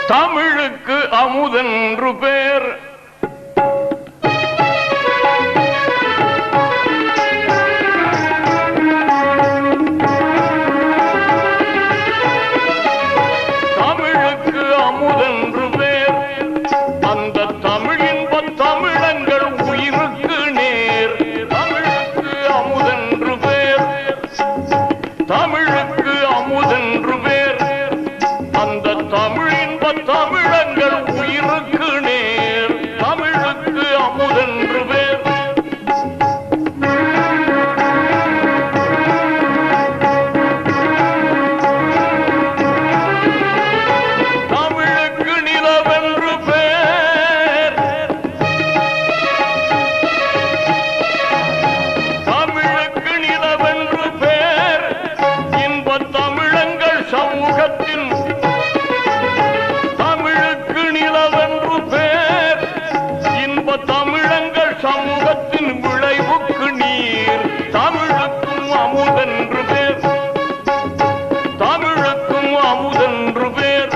தமிழுக்கு அமுதென்று பேர். தமிழுக்கு அமுதென்று பேர். அந்த தமிழின்ப தமிழங்கள் உயிருக்கு நேர். தமிழுக்கு அமுதென்று பேர். தமிழுக்கு அமுதென்று பேர். அந்த தமிழின்ப தமிழங்கள் உயிருக்கு நேர். தமிழுக்கு அமுதென்று பேர். தமிழுக்கு நிலவென்று பேர். தமிழுக்கு நிலவென்று பேர். இன்ப தமிழங்கள் சமூகத்தின் தமிழங்கள் சமூகத்தின் விளைவுக்கு நீர். தமிழுக்கும் அமுதென்று பேர். தமிழுக்கும் அமுதென்று பேர்.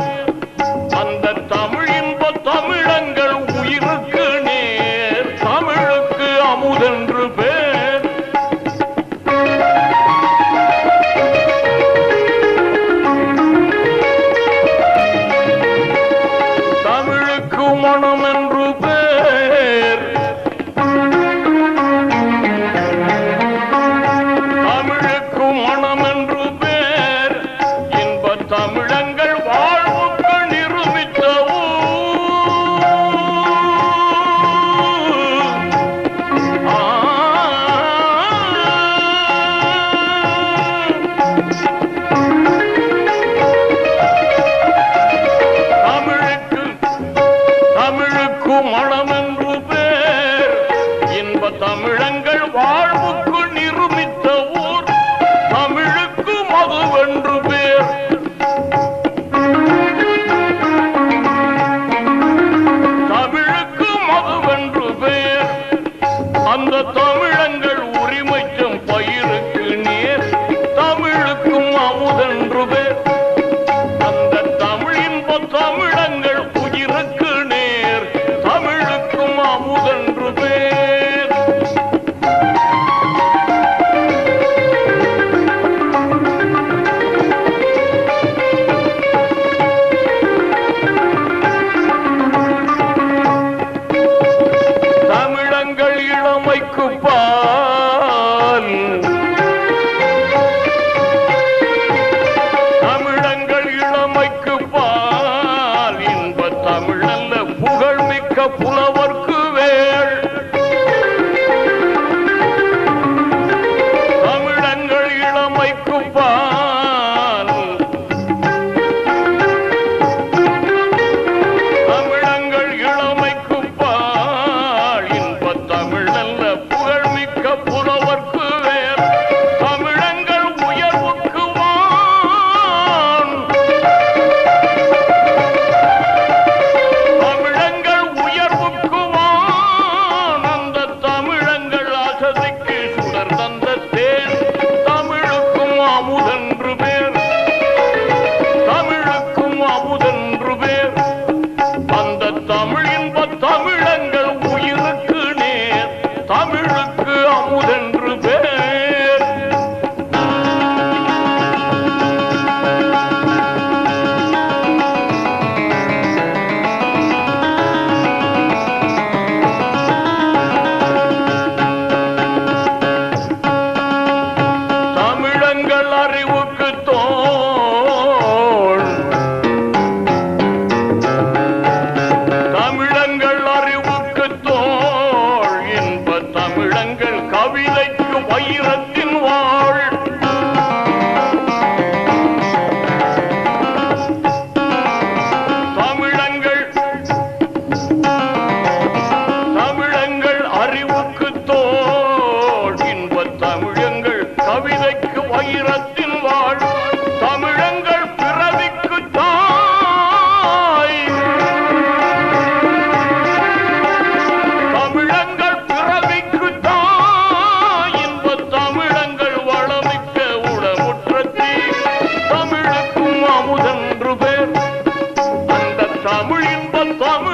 அந்த தமிழின்ப தமிழங்கள் உயிருக்கு நேர். தமிழுக்கு அமுதென்று பேர். தமிழுக்கு மனம் என்று பேர். தமிழுக்கு மனம் என்று பேர். இன்ப தமிழங்கள் வாழ்வுக்கு நிரூபித்த தமிழுக்கு மனம் என்று பேர். இன்ப தமிழங்கள் வாழ்வுக்கு நிரூபித்த ஊர். தமிழுக்கு மதுவென்று பேர். தமிழுக்கு மதுவென்று பேர். அந்த தமிழங்கள் உரிமைக்கும் பயிருக்கு நேர். தமிழுக்கும் அமுதென்று பேர். அந்த தமிழின்ப தமிழங்கள் உயிருக்கு நேர். தமிழுக்கும் அமுதென்று பேர். தமிழங்கள் இளமைக்கு பால். தமிழங்கள் இளமைக்கு பால். இன்ப தமிழ் நல்ல புகழ்மிக்க புலவர்க்கு வேள். தமிழங்கள் இளமைக்கு பால். தமிழங்கள் இளமைக்கு பால். இன்ப தமிழ் நல்ல புகழ்மிக்க புலவர்க்கு வேள். தமிழங்கள் உயர்வுக்கு வான். தமிழங்கள் உயர்வுக்கு வான். அந்த தமிழங்கள் அசதிக்கு சுடர் தந்த தேன். தமிழுக்கும் அமுதென்று பேர். தமிழுக்கும் அமுதென்று பேர். அந்த தமிழின்ப தமிழங்கள் உயிருக்கு நேர். தமிழுக்கு அமுதென்று பேர். தமிழங்கள் அறிவுக்கு தோள். தமிழங்கள் அறிவுக்கு தோள். இன்ப தமிழங்கள் கவிதைக்கு வைரத்தின் வாழ். தமிழங்கள் தமிழங்கள் அறிவுக்கு தோள். இன்ப தமிழங்கள் கவிதைக்கு வைரத்தின் வாழ். தமிழங்கள் பிறவிக்கு தாய். தமிழங்கள் பிறவிக்கு தாய். இன்ப தமிழ் தமிழ் இன்ப தமிழ்